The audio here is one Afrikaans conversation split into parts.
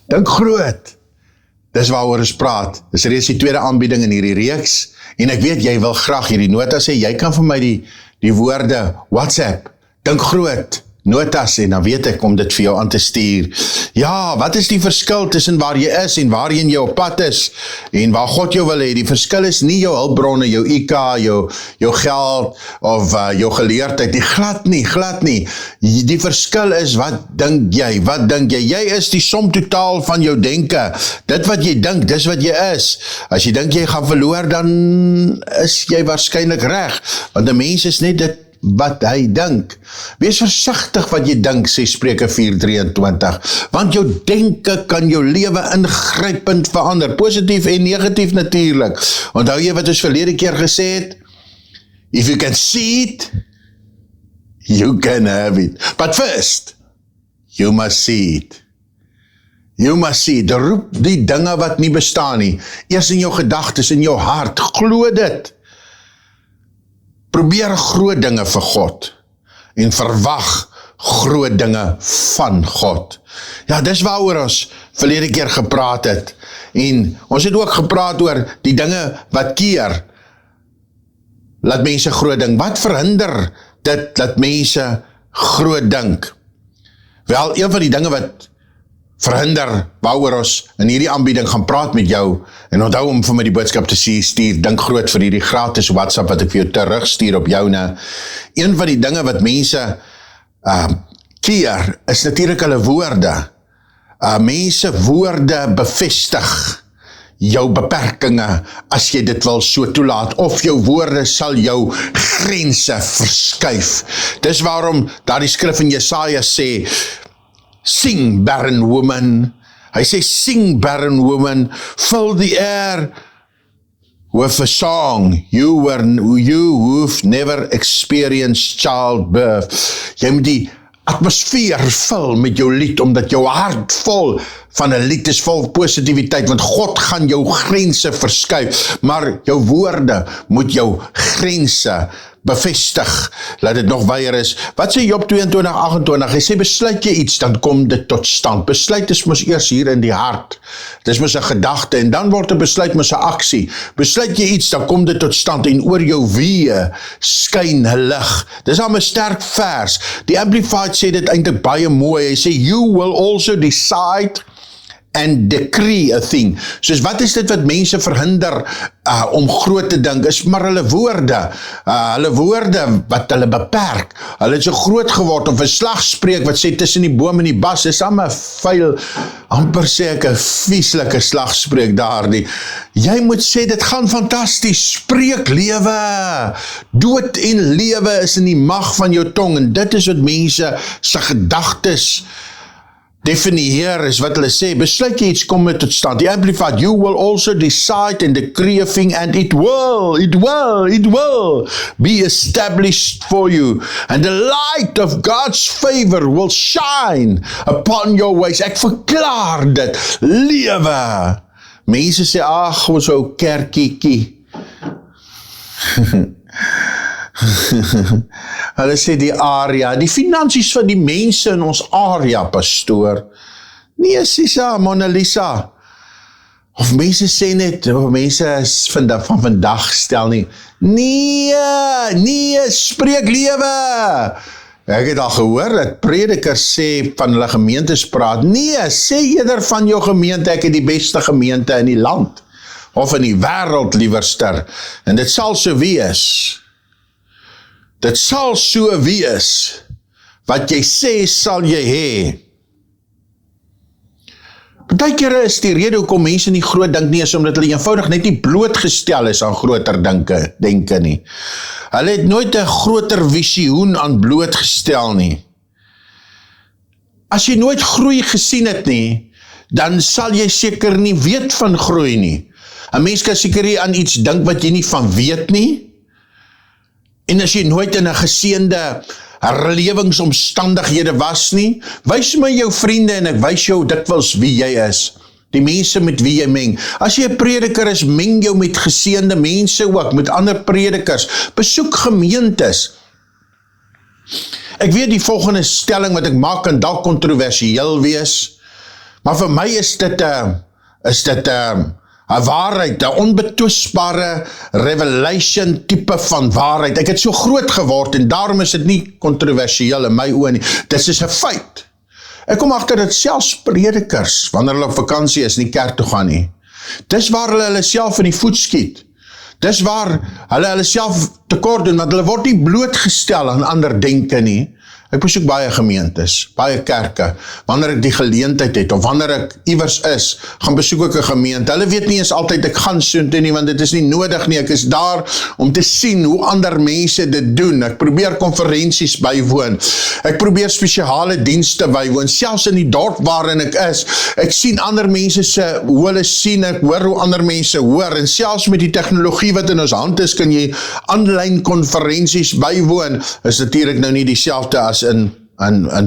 Dink groot. Dis waaroor ons praat. Dis reeds die tweede aanbieding in hierdie reeks, en ek weet, jy wil graag hierdie notas hê, jy kan vir my die woorde, WhatsApp, dink groot, notas, en dan weet ek om dit vir jou aan te stuur. Ja, wat is die verskil tussen waar jy is en waarheen jy op pad is, en waar God jou wil hê? Die verskil is nie jou hulpbronne, jou IQ, jou geld, of jou geleerdheid, glad nie. Die verskil is, wat dink jy? Jy is die som totaal van jou denke. Dit wat jy dink, dis wat jy is. As jy dink jy gaan verloor, dan is jy waarskynlik reg, want 'n mens is net dit wat hy dink. Wees versigtig wat jy dink, sê Spreuke 4:23, want jou denke kan jou lewe ingrypend verander, positief en negatief natuurlik. Onthou jy wat ons verlede keer gesê het? If you can see it, you can have it. But first, you must see it. You must see it. Roep die dinge wat nie bestaan nie. Eers in jou gedagtes, in jou hart, glo dit. Probeer groot dinge vir God en verwag groot dinge van God. Ja, dis waaroor ons verlede keer gepraat het. En ons het ook gepraat oor die dinge wat keer. Laat mense groot dink. Wat verhinder dit dat mense groot dink? Wel, een van die dinge wat verhinder, waaroor ons in hierdie aanbieding gaan praat met jou, en onthou om vir my die boodskap te stuur, dink groot vir hierdie gratis WhatsApp wat ek vir jou terugstuur op joune. Een van die dinge wat mense keer, is natuurlik hulle woorde. Mense woorde bevestig jou beperkinge, as jy dit wil so toelaat, of jou woorde sal jou grense verskuif. Dis waarom daar die skrif in Jesaja sê, sing barren woman, hy sê sing barren woman, fill the air with a song, you who've never experienced childbirth. Jy moet die atmosfeer vul met jou lied, omdat jou hart vol van 'n lied is vol positiwiteit, want God gaan jou grense verskuif, maar jou woorde moet jou grense bevestig, laat dit nog weier is. Wat sê Job 22:28? Hy sê, besluit jy iets, dan kom dit tot stand. Besluit is mos eers hier in die hart. Dit is mos 'n gedagte, en dan word 'n besluit mos 'n aksie. Besluit jy iets, dan kom dit tot stand, en oor jou weë skyn 'n lig. Dis al 'n sterk vers. Die Amplified sê dit eintlik baie mooi. Hy sê, you will also decide and decree a thing. Soos wat is dit wat mense verhinder om groot te dink, is maar hulle woorde wat hulle beperk. Hulle het so groot geword, of 'n slagspreuk wat sê tussen die boom en die bas, is al 'n vuil, amper sê ek 'n vieslike slagspreuk daardie. Jy moet sê, dit gaan fantasties, spreek lewe. Dood en lewe is in die mag van jou tong, en dit is wat mense se gedagtes definieer, is wat hulle sê, besluit jy iets, kom dit tot stand. Die Amplified, you will also decide and decree a thing, and it will be established for you, and the light of God's favor will shine upon your ways. Ek verklaar dit, lewe. Mense sê, ag, ons ou kerkiekie. Hulle sê die area, die finansies van die mense in ons area, pastoor. Nee, Sisa, Mona Lisa. Of mense sê net, mense is van vandag stel nie. Nee, spreek lewe. Ek het al gehoor dat predikers sê van hulle gemeentes praat. Nee, sê eerder van jou gemeente, ek het die beste gemeente in die land, of in die wêreld liewerster. En dit sal so wees. Dit sal so wees, wat jy sê sal jy hê. Partykeer is die rede hoekom mense nie groot dink nie, is omdat hulle eenvoudig net nie blootgestel is aan groter denke nie. Hulle het nooit 'n groter visioen aan blootgestel nie. As jy nooit groei gesien het nie, dan sal jy seker nie weet van groei nie. 'n Mens kan seker nie aan iets dink wat jy nie van weet nie. En as jy nooit in 'n geseënde lewingsomstandighede was nie, wys my jou vriende en ek wys jou dikwels wie jy is. Die mense met wie jy meng. As jy 'n prediker is, meng jou met geseënde mense ook, met ander predikers. Besoek gemeentes. Ek weet die volgende stelling wat ek maak kan dalk kontroversieel wees, Maar vir my is dit 'n waarheid, 'n onbetwisbare revelation tipe van waarheid. Ek het so groot geword en daarom is dit nie kontroversieel in my oë nie. Dit is 'n feit. Ek kom agter dat selfs predikers, wanneer hulle op vakansie is, nie kerk toe gaan nie. Dis waar hulle self in die voet skiet. Dis waar hulle self tekort doen, want hulle word nie blootgestel aan ander denke nie. Ek besoek baie gemeentes, baie kerke. Wanneer ek die geleentheid het, of wanneer ek iewers is, gaan besoek ek 'n gemeente. Hulle weet nie eens altyd ek gaan soontoe nie, want dit is nie nodig nie. Ek is daar om te sien hoe ander mense dit doen. Ek probeer konferensies bywoon. Ek probeer spesiale dienste bywoon, selfs in die dorp waarin ek is. Ek sien ander mense hoe hulle sien, ek hoor hoe ander mense hoor, en selfs met die tegnologie wat in ons hand is, kan jy aanlyn konferensies bywoon. Is natuurlik nou nie dieselfde as in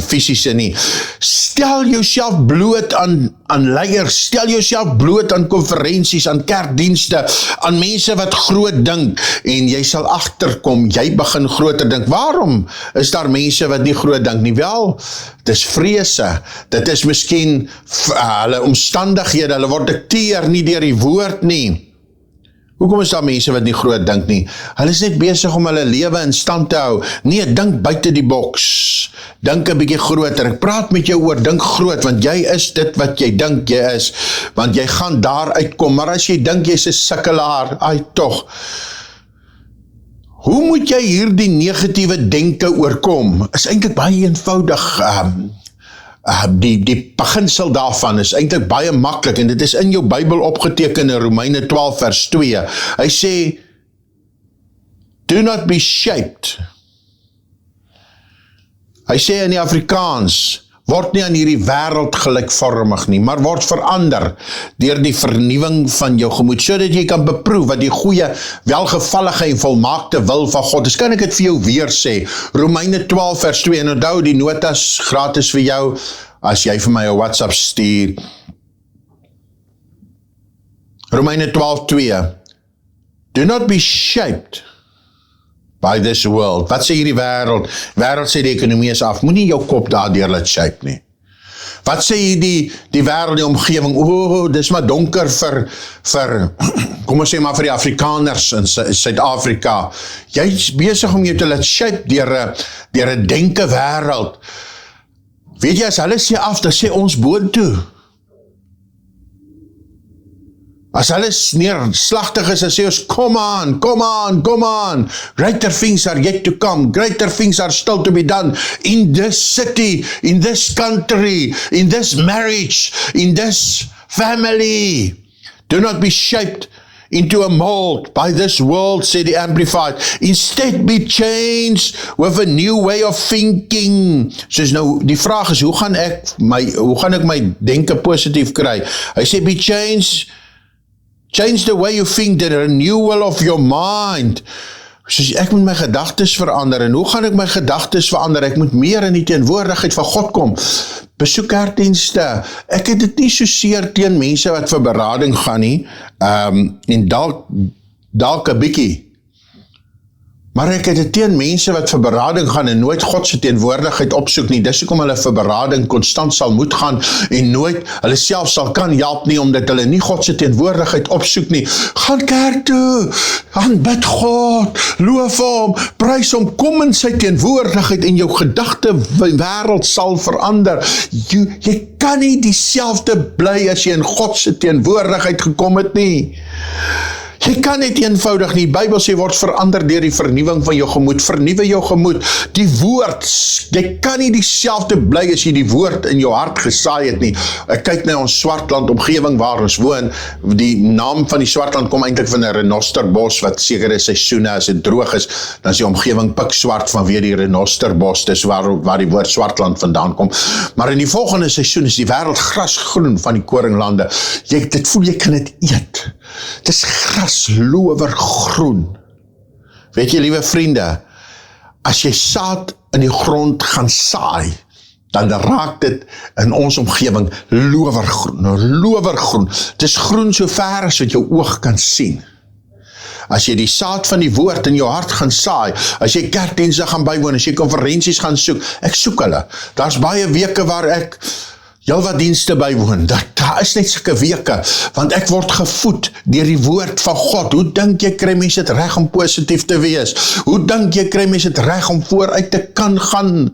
fisiese nie. Stel jouself bloot aan leiers, stel jouself bloot aan konferensies, aan kerkdienste, aan mense wat groot dink, en jy sal agterkom, jy begin groter dink. Waarom is daar mense wat nie groot dink nie? Wel, dit is vrese, dit is miskien hulle omstandighede, hulle word dikteer nie deur die woord nie. Hoekom is daar mense wat nie groot dink nie? Hulle is net besig om hulle lewe in stand te hou. Nee, dink buite die boks. Dink 'n bietjie groter. Ek praat met jou oor dink groot, want jy is dit wat jy dink jy is. Want jy gaan daar uitkom. Maar as jy dink jy's 'n sukkelaar, tog. Hoe moet jy hierdie negatiewe denke oorkom? Is eintlik baie eenvoudig. Die beginsel daarvan is eintlik baie maklik, en dit is in jou Bybel opgeteken in Romeine 12 vers 2. Hy sê, do not be shaped. Hy sê in die Afrikaans, word nie aan hierdie wêreld gelykvormig nie, maar word verander deur die vernuwing van jou gemoed, sodat jy kan beproef wat die goeie, welgevallige en volmaakte wil van God is. Kan ek dit vir jou weer sê? Romeine 12 vers 2, en onthou die notas gratis vir jou, as jy vir my 'n WhatsApp stuur. Romeine 12:2, do not be shaped by this world. Wat sê hierdie wêreld? Wêreld sê die ekonomie is af. Moenie jou kop daardeur laat shape nie. Wat sê die wêreld, die omgewing? Dis maar donker vir kom ons sê maar vir die Afrikaners in Suid-Afrika. Jy's besig om jou te laat shape deur 'n denke wêreld. Weet jy, as hulle sê af, dan sê ons boontoe. As hulle neerslagtig is, dan sê ons, come on. Greater things are yet to come. Greater things are still to be done in this city, in this country, in this marriage, in this family. Do not be shaped into a mold by this world, said the Amplified. Instead be changed with a new way of thinking. Soos nou, die vraag is, hoe gaan ek my denke positief kry? Hy sê, be changed, change the way you think, the renewal of your mind. Soos ek moet my gedagtes verander, en hoe gaan ek my gedagtes verander? Ek moet meer in die teenwoordigheid van God kom. Besoek kerkdienste. Ek het dit nie so seer teen mense wat vir berading gaan nie, en dalk 'n bietjie. Maar ek het dit teen mense wat vir berading gaan en nooit God se teenwoordigheid opsoek nie. Dis hoekom hulle vir berading konstant sal moet gaan en nooit hulle self sal kan help nie, omdat hulle nie God se teenwoordigheid opsoek nie. Gaan kerk toe, aanbid God, loof hom, prys hom, kom in sy teenwoordigheid en jou gedagte wêreld sal verander. Jy kan nie dieselfde bly as jy in God se teenwoordigheid gekom het nie. Jy kan net eenvoudig nie. Die Bybel sê word verander deur die vernuwing van jou gemoed. Vernuwe jou gemoed. Die woord, jy kan nie dieselfde bly as jy die woord in jou hart gesaai het nie. Ek kyk na ons Swartland omgewing waar ons woon. Die naam van die Swartland kom eintlik van 'n renosterbos wat sekere seisoene as dit droog is, dan is die omgewing pikswart vanweë die renosterbos. Dis waar die woord Swartland vandaan kom. Maar in die volgende seisoen is die wêreld grasgroen van die koringlande. Dit voel jy kan dit eet. Dis graslowergroen. Weet jy, liewe vriende, as jy saad in die grond gaan saai, dan raak dit in ons omgewing lowergroen. Het is groen so ver as wat jou oog kan sien. As jy die saad van die woord in jou hart gaan saai, as jy kerkdienste gaan bywoon, as jy konferensies gaan soek, ek soek hulle. Daar's baie weke waar ek Jy wat dienste bywoon, daar is net sulke weke, want ek word gevoed deur die woord van God. Hoe dink jy kry mens dit reg om positief te wees? Hoe dink jy kry mens dit reg om vooruit te kan gaan?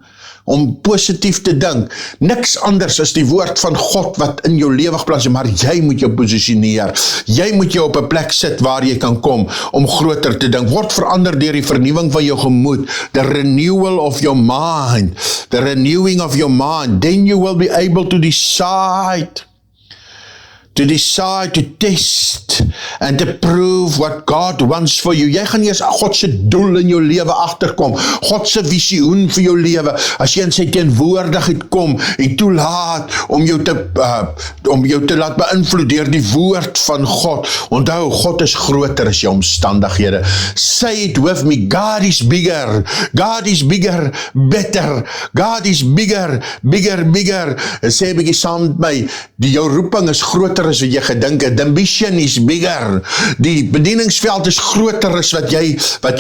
Om positief te dink. Niks anders is die woord van God wat in jou lewe geplaas is, maar jy moet jou posisioneer. Jy moet jou op 'n plek sit waar jy kan kom om groter te dink. Word verander deur die vernuwing van jou gemoed, the renewal of your mind, the renewing of your mind. Then you will be able to decide, to test, and to prove what God wants for you. Jy gaan eers God se doel in jou lewe agterkom, God se visioen vir jou lewe, as jy in sy teenwoordigheid kom, en toelaat om jou te laat beïnvloed deur die woord van God. Onthou, God is groter as jou omstandighede. Say it with me, God is bigger, better, God is bigger, sê 'n bietjie saam met my, jou roeping is groter as wat jy gedink het, the ambition is bigger, die bedieningsveld is groter as wat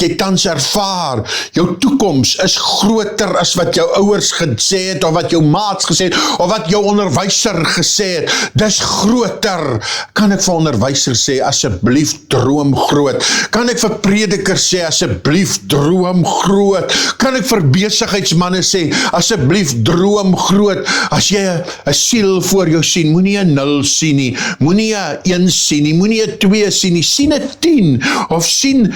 jy tans ervaar, jou toekoms is groter as wat jou ouers gesê het, of wat jou maats gesê het, of wat jou onderwyser gesê het, dis groter. Kan ek vir onderwyser sê, asseblief droom groot, kan ek vir prediker sê, asseblief droom groot, kan ek vir besigheidsmanne sê, asseblief droom groot, as jy 'n siel voor jou sien, moenie 'n 0 sien nie, moenie 'n 1 sien nie, moenie 'n 2 sien nie, sien 'n 10, of sien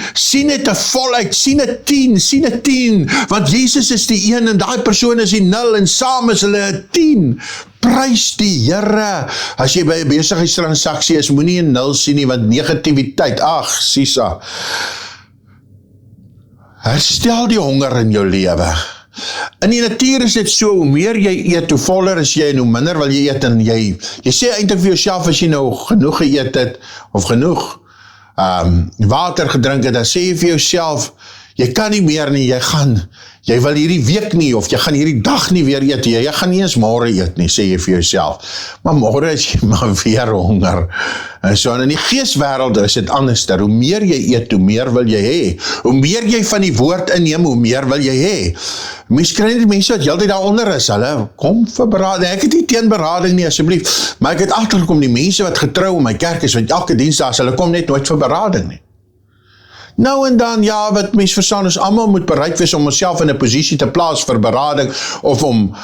dit 'n voluit, sien 'n 10, want Jesus is die 1 en daai persoon is die 0 en saam is hulle 'n 10. Prys die Here. As jy by 'n besigheidstransaksie is, moenie 'n 0 sien nie, want negativiteit, sisa. Herstel die honger in jou lewe. In die natuur is dit so, hoe meer jy eet, hoe voller is jy en hoe minder wil jy eet, en jy sê eintlik vir jouself, as jy nou genoeg geëet het, of genoeg water gedrink het, dan sê jy vir jouself, jy kan nie meer nie, jy wil hierdie week nie, of jy gaan hierdie dag nie weer eet, jy gaan nie eens môre eet nie, sê jy vir jouself, maar môre is jy maar weer honger. En so in die geeswêreld is dit anderster, hoe meer jy eet, hoe meer wil jy hê, hoe meer jy van die woord inneem, hoe meer wil jy hê. Mens kry nie mense wat heeltyd daaronder is, hulle kom vir berading, ek het nie teen berading nie asseblief, maar ek het agtergekom, die mense wat getrou in my kerk is, wat elke dinsdag is, hulle kom net nooit vir berading nie. Nou en dan, wat mens verstaan is, almal moet bereid wees om onsself in 'n posisie te plaas vir berading, of om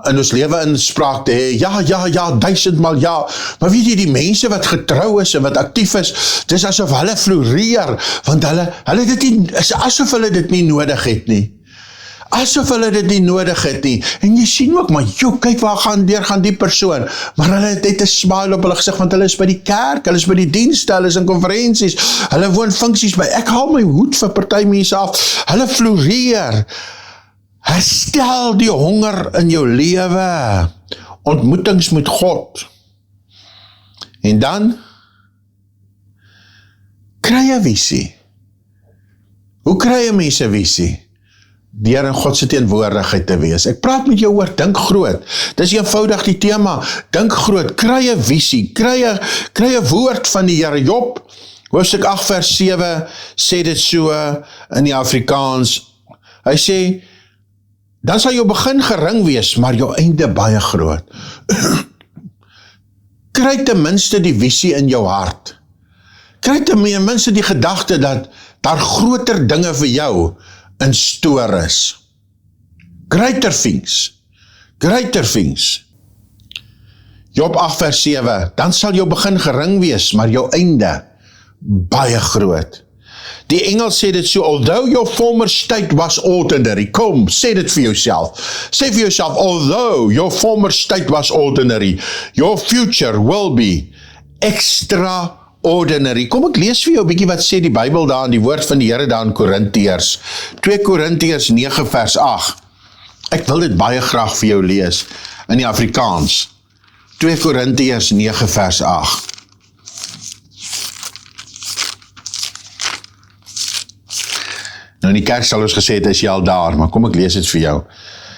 in ons lewe inspraak te hê, ja, 1000-mal ja, maar weet jy, die mense wat getrou is en wat aktief is, dis asof hulle floreer, want hulle dit nie, is asof hulle dit nie nodig het nie. Asof hulle dit nie nodig het nie, en jy sien ook, maar kyk waar gaan die persoon, maar hulle het net 'n smile op hulle gesig, want hulle is by die kerk, hulle is by die dienste, hulle is in konferensies, hulle woon funksies by, ek haal my hoed vir party mense af, hulle floreer. Herstel die honger in jou lewe, ontmoetings met God, en dan, kry 'n visie. Hoe kry 'n mens 'n visie? Deur in God se teenwoordigheid te wees. Ek praat met jou oor, dink groot. Dis eenvoudig die tema, dink groot, kry 'n visie, kry 'n woord van die Here. Job, hoofstuk 8 vers 7, sê dit so in die Afrikaans. Hy sê, dan sal jou begin gering wees, maar jou einde baie groot. Kry ten minste die visie in jou hart. Kry ten minste die gedagte dat daar groter dinge vir jou in store is. Greater things. Job 8 vers 7, dan sal jou begin gering wees, maar jou einde baie groot. Die engel sê dit so, although your former state was ordinary, kom, sê dit vir jouself. Sê vir jouself, although your former state was ordinary, your future will be extraordinary. Kom ek lees vir jou 'n bietjie wat sê die Bybel daar in die woord van die Here daar in Korintiërs. 2 Korintiërs 9 vers 8. Ek wil dit baie graag vir jou lees in die Afrikaans. 2 Korintiërs 9 vers 8. Nou in die kerk sal ons gesê het, is jy al daar, maar kom ek lees dit vir jou.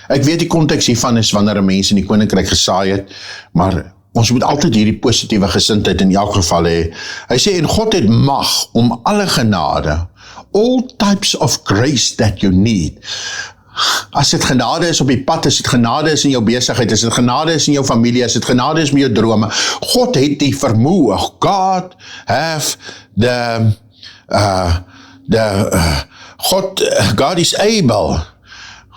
Ek weet die konteks hiervan is wanneer 'n mens in die koninkryk gesaai het, maar ons moet altyd hierdie positiewe gesindheid in elk geval hê. Hy sê, en God het mag om alle genade, all types of grace that you need. As dit genade is op die pad, as dit genade is in jou besigheid, as dit genade is in jou familie, as dit genade is met jou drome, God het die vermoë. God is able.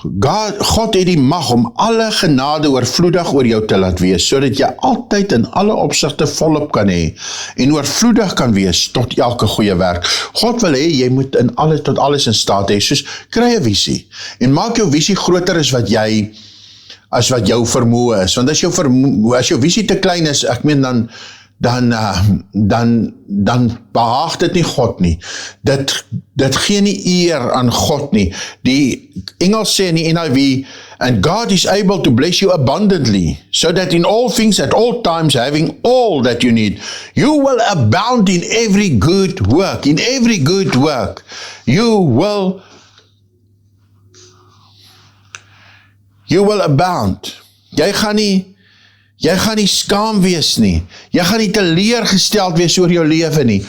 God het die mag om alle genade oorvloedig oor jou te laat wees, sodat jy altyd in alle opsigte volop kan hê, en oorvloedig kan wees tot elke goeie werk. God wil hê, jy moet in alles tot alles in staat hê, soos kry 'n visie, en maak jou visie groter as wat jou vermoë is, want as jou visie te klein is, ek meen dan behaag dit nie God nie. Dit gee nie eer aan God nie. Die Engels sê in die NIV, and God is able to bless you abundantly, so that in all things at all times, having all that you need, you will abound in every good work. In every good work, you will abound. Jy gaan nie skaam wees nie. Jy gaan nie teleurgesteld wees oor jou lewe nie.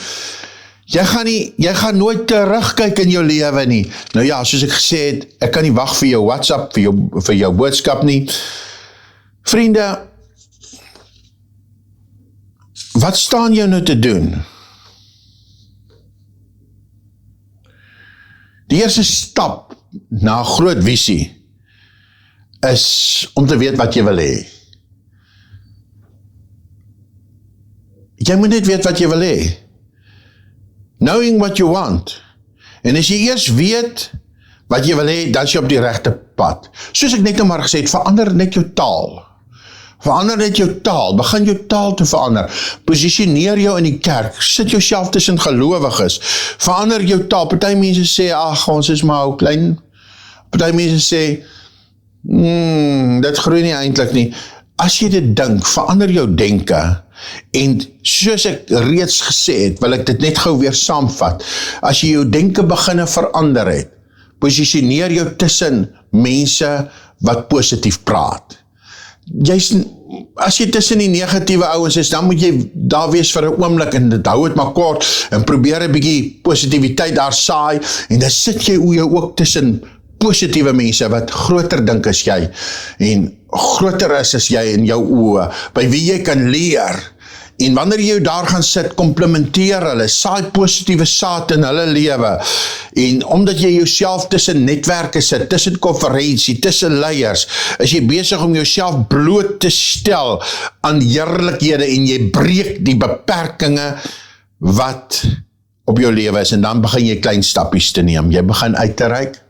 Jy gaan nooit terugkyk in jou lewe nie. Nou ja, soos ek gesê het, ek kan nie wag vir jou WhatsApp, vir jou boodskap nie. Vriende, wat staan jou nou te doen? Die eerste stap na 'n groot visie is om te weet wat jy wil hê. Jy moet net weet wat jy wil hê. Knowing what you want. En as jy eers weet wat jy wil hê, dan is jy op die regte pad. Soos ek net nou maar gesê het, verander net jou taal. Verander net jou taal, begin jou taal te verander. Posisioneer jou in die kerk, sit jouself tussen gelowiges. Verander jou taal. Party mense sê, ag, ons is maar ou klein. Party mense sê, dit groei nie eintlik nie. As jy dit dink, verander jou denke. En soos ek reeds gesê het, wil ek dit net gou weer saamvat. As jy jou denke beginne verander het, posisioneer jou tussen mense wat positief praat. As jy tussen die negatiewe ouens is, dan moet jy daar wees vir 'n oomblik en dit hou het maar kort en probeer 'n bietjie positiwiteit daar saai en dan sit jy jou ook tussen positiewe mense wat groter dink as jy en groter is as jy in jou oë, by wie jy kan leer. En wanneer jy daar gaan sit, komplimenteer hulle, saai positiewe saad in hulle lewe. En omdat jy jouself tussen netwerke sit, tussen konferensie, tussen leiers, is jy besig om jouself bloot te stel aan heerlikhede en jy breek die beperkinge wat op jou lewe is. En dan begin jy klein stappies te neem. Jy begin uit te reik,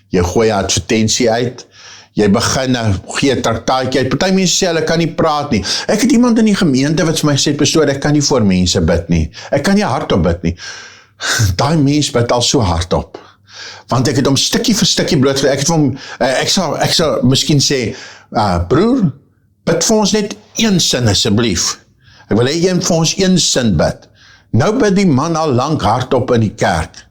jy gooi 'n advertensie uit, jy begin gee 'n traktaatjie uit. Party mense sê hulle kan nie praat nie. Ek het iemand in die gemeente wat vir my sê, pastoor, ek kan nie voor mense bid nie. Ek kan nie hardop bid nie. Daai mens bid al so hardop. Want ek het hom stukkie vir stukkie bloot. Ek sal miskien sê, broer, bid vir ons net een sin asseblief. Ek wil hê jy vir ons een sin bid. Nou bid die man al lank hardop in die kerk.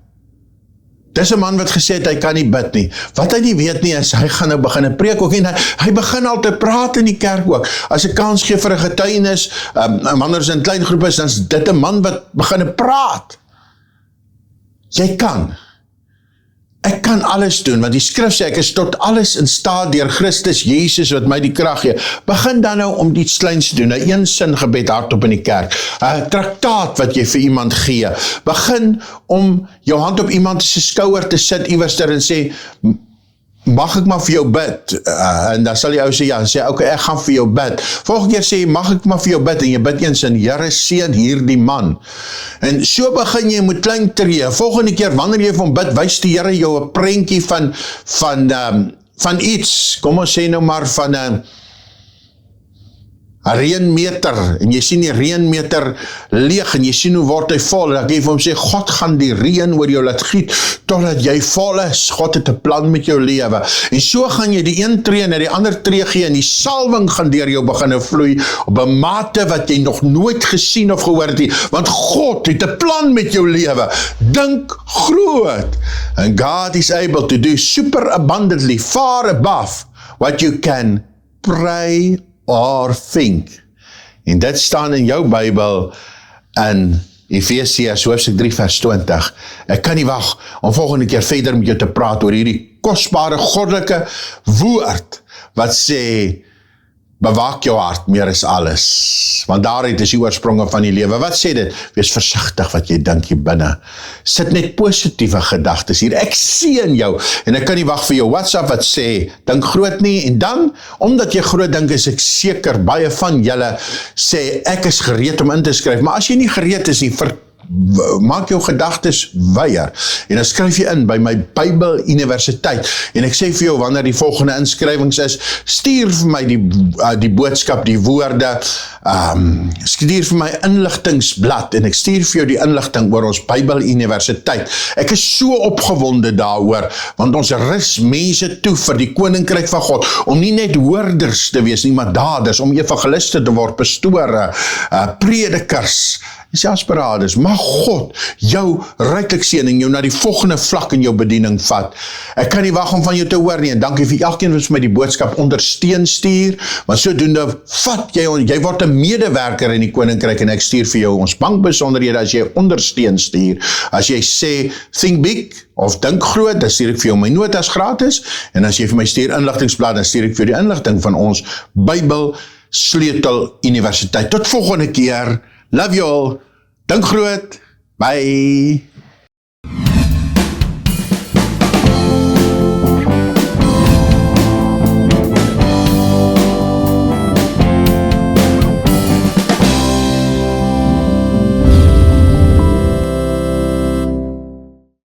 Dis 'n man wat gesê het, hy kan nie bid nie. Wat hy nie weet nie, is, hy gaan nou begin preek ook, en hy begin al te praat in die kerk ook. As ek kans gee vir 'n getuienis, wanneer is in klein groep is, dan is dit 'n man wat begin praat. Jy kan. Ek kan alles doen, want die skrif sê, ek is tot alles in staat deur Christus Jesus wat my die krag gee. Begin dan nou om iets kleins te doen, 'n een sin gebed hardop in die kerk, 'n traktaat wat jy vir iemand gee. Begin om jou hand op iemand se skouer te sit iewers en sê, mag ek maar vir jou bid? En dan sal die ou sê, ja, sê, okay, ek gaan vir jou bid. Volgende keer sê, mag ek maar vir jou bid? En jy bid eens in, Here, seën hierdie man. En so begin jy met klein tree. Volgende keer, wanneer jy vir hom bid, wys die Here jou 'n prentjie van iets. Kom ons sê nou maar van 'n reënmeter, en jy sien die reënmeter leeg, en jy sien hoe word hy vol, en dan kan jy vir hom sê, God gaan die reën oor jou laat giet, totdat jy vol is. God het 'n plan met jou lewe, en so gaan jy die een tree na die ander tree gee, en die salwing gaan deur jou begin vloei, op 'n mate wat jy nog nooit gesien of gehoor het, want God het 'n plan met jou lewe. Dink groot, and God is able to do super abundantly, far above what you can pray or think. En dit staan in jou Bybel in Efesiërs hoofstuk 3 vers 20. Ek kan nie wag om volgende keer verder met jou te praat oor hierdie kosbare goddelike woord, wat sê, bewaak jou hart meer as alles, want daaruit is die oorspronge van die lewe. Wat sê dit? Wees versigtig wat jy dink hier binne. Sit net positiewe gedagtes hier. Ek seën jou, en ek kan nie wag vir jou WhatsApp wat sê, dink groot nie, en dan, omdat jy groot dink, is ek seker, baie van julle sê, ek is gereed om in te skryf, maar as jy nie gereed is nie, maak jou gedagtes weier, en dan skryf jy in by my Bybel Universiteit, en ek sê vir jou, wanneer die volgende inskrywings is, stuur vir my die boodskap, die woorde, stuur vir my inligtingsblad, en ek stuur vir jou die inligting oor ons Bybel Universiteit. Ek is so opgewonde daaroor, want ons rus mense toe vir die koninkryk van God, om nie net hoorders te wees nie, maar daders, om evangeliste te word, pastore, predikers, selfs beraders. Mag God jou ryklik seën en jou na die volgende vlak in jou bediening vat. Ek kan nie wag om van jou te hoor nie, en dankie vir elkeen wat vir my die boodskap ondersteun stuur, want sodoende vat jy word 'n medewerker in die koninkryk, en ek stuur vir jou ons bankbesonderhede as jy ondersteun stuur. As jy sê, think big, of dink groot, dan stuur ek vir jou my notas gratis, en as jy vir my stuur inligtingsblad, dan stuur ek vir jou die inligting van ons Bybel Sleutel Universiteit. Tot volgende keer. Love you all. Dink groot. Bye.